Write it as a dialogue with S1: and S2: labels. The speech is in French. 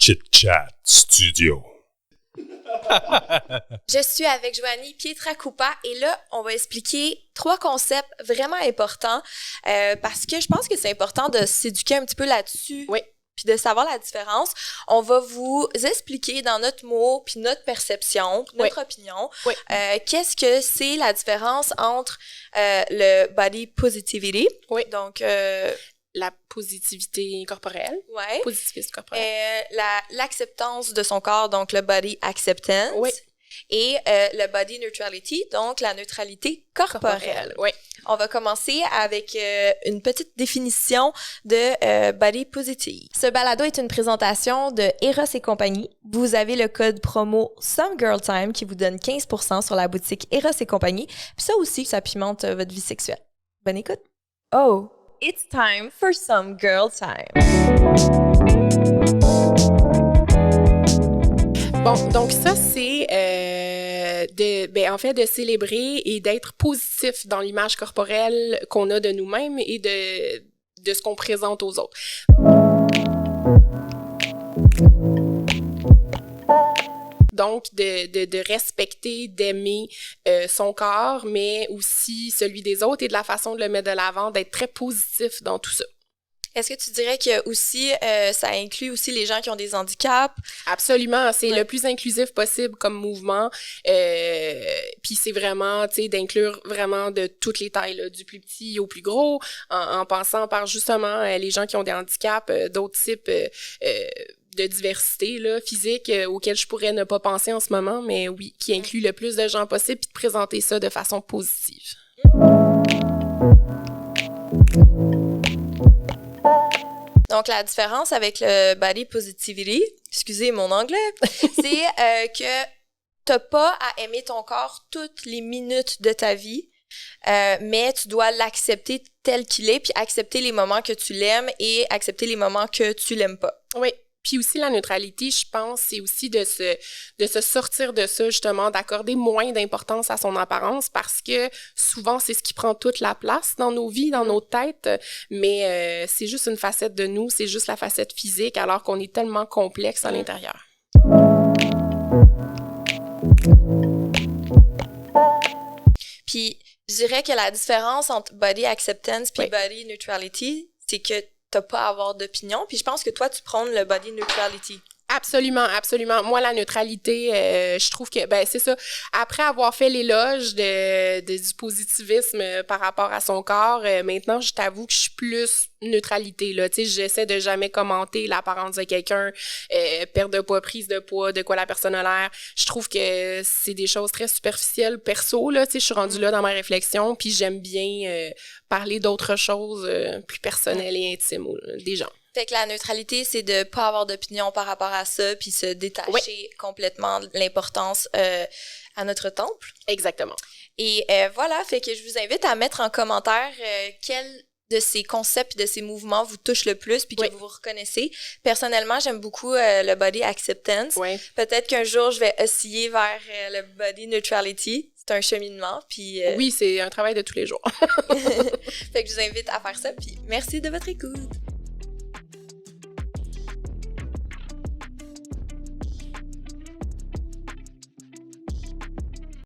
S1: Chit Chat Studio.
S2: Je suis avec Joanie Pietracoupa et là, on va expliquer 3 concepts vraiment importants parce que je pense que c'est important de s'éduquer un petit peu là-dessus.
S3: Oui.
S2: Puis de savoir la différence. On va vous expliquer dans notre mot puis notre perception, notre opinion, qu'est-ce que c'est la différence entre le body positivity.
S3: Oui.
S2: Donc,
S3: la positivité corporelle.
S2: Ouais.
S3: Positivisme corporel.
S2: L'acceptance de son corps, donc le body acceptance.
S3: Oui.
S2: Et le body neutrality, donc la neutralité corporelle.
S3: Oui.
S2: On va commencer avec une petite définition de body positive. Ce balado est une présentation de Eros et compagnie. Vous avez le code promo SOMEGIRLTIME qui vous donne 15% sur la boutique Eros et compagnie. Puis ça aussi, ça pimente votre vie sexuelle. Bonne écoute. Oh, it's time for some girl time.
S3: Bon, donc ça, c'est en fait de célébrer et d'être positif dans l'image corporelle qu'on a de nous-mêmes et de ce qu'on présente aux autres. Donc, de respecter, d'aimer son corps, mais aussi celui des autres et de la façon de le mettre de l'avant, d'être très positif dans tout ça.
S2: Est-ce que tu dirais que aussi ça inclut aussi les gens qui ont des handicaps?
S3: Absolument, c'est le plus inclusif possible comme mouvement. Puis c'est vraiment, tu sais, d'inclure vraiment de toutes les tailles, là, du plus petit au plus gros, en passant par justement les gens qui ont des handicaps, d'autres types de diversité là, physique auxquels je pourrais ne pas penser en ce moment, mais oui, qui inclut le plus de gens possible puis de présenter ça de façon positive.
S2: Donc, la différence avec le body positivity, excusez mon anglais, c'est que t'as pas à aimer ton corps toutes les minutes de ta vie, mais tu dois l'accepter tel qu'il est, puis accepter les moments que tu l'aimes et accepter les moments que tu l'aimes pas.
S3: Oui. Puis aussi, la neutralité, je pense, c'est aussi de se sortir de ça, justement, d'accorder moins d'importance à son apparence parce que souvent, c'est ce qui prend toute la place dans nos vies, dans nos têtes, mais c'est juste une facette de nous, c'est juste la facette physique, alors qu'on est tellement complexe à l'intérieur.
S2: Puis, je dirais que la différence entre body acceptance puis body neutrality, c'est que t'as pas à avoir d'opinion. Puis je pense que toi, tu prônes le body neutrality.
S3: Absolument, absolument. Moi, la neutralité, je trouve que, c'est ça. Après avoir fait l'éloge du positivisme par rapport à son corps, maintenant, je t'avoue que je suis plus neutralité, là. Tu sais, j'essaie de jamais commenter l'apparence de quelqu'un, perte de poids, prise de poids, de quoi la personne a l'air. Je trouve que c'est des choses très superficielles, perso, là. Tu sais, je suis rendue là dans ma réflexion, puis j'aime bien parler d'autres choses plus personnelles et intimes des gens.
S2: Fait que la neutralité, c'est de pas avoir d'opinion par rapport à ça, puis se détacher complètement de l'importance à notre temple.
S3: Exactement.
S2: Et voilà, fait que je vous invite à mettre en commentaire quel de ces concepts et de ces mouvements vous touche le plus puis que vous reconnaissez. Personnellement, j'aime beaucoup le body acceptance.
S3: Oui.
S2: Peut-être qu'un jour, je vais osciller vers le body neutrality. C'est un cheminement, puis...
S3: Oui, c'est un travail de tous les jours.
S2: Fait que je vous invite à faire ça, puis merci de votre écoute.